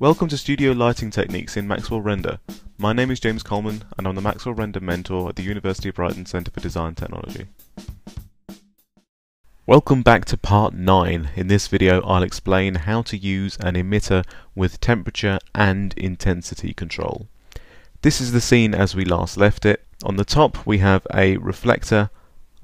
Welcome to Studio Lighting Techniques in Maxwell Render. My name is James Coleman and I'm the Maxwell Render Mentor at the University of Brighton Centre for Design Technology. Welcome back to part 9. In this video I'll explain how to use an emitter with temperature and intensity control. This is the scene as we last left it. On the top we have a reflector,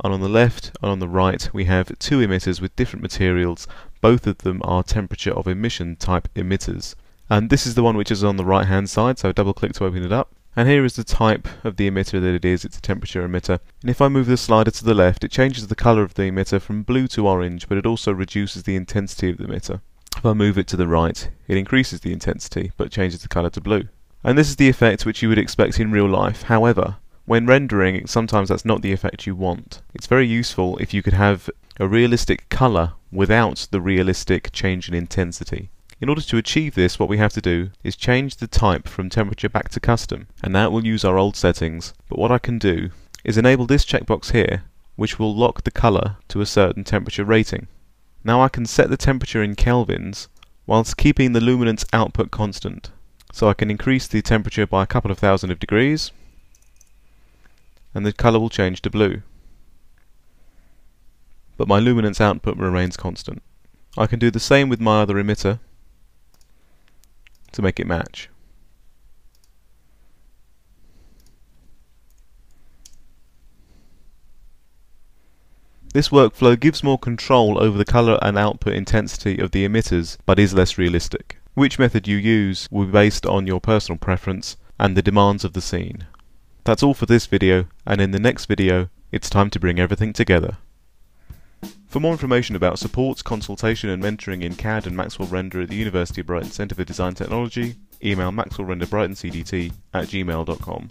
and on the left and on the right we have two emitters with different materials. Both of them are temperature of emission type emitters. And this is the one which is on the right hand side, so double click to open it up. And here is the type of the emitter that it is. It's a temperature emitter. And if I move the slider to the left, it changes the colour of the emitter from blue to orange, but it also reduces the intensity of the emitter. If I move it to the right, it increases the intensity, but changes the colour to blue. And this is the effect which you would expect in real life. However, when rendering, sometimes that's not the effect you want. It's very useful if you could have a realistic colour without the realistic change in intensity. In order to achieve this, what we have to do is change the type from temperature back to custom, and now it will use our old settings. But what I can do is enable this checkbox here, which will lock the colour to a certain temperature rating. Now I can set the temperature in kelvins whilst keeping the luminance output constant. So I can increase the temperature by a couple of thousand of degrees, and the colour will change to blue. But my luminance output remains constant. I can do the same with my other emitter to make it match. This workflow gives more control over the colour and output intensity of the emitters, but is less realistic. Which method you use will be based on your personal preference and the demands of the scene. That's all for this video, and in the next video it's time to bring everything together. For more information about support, consultation and mentoring in CAD and Maxwell Render at the University of Brighton Centre for Design Technology, email maxwellrenderbrightoncdt@gmail.com.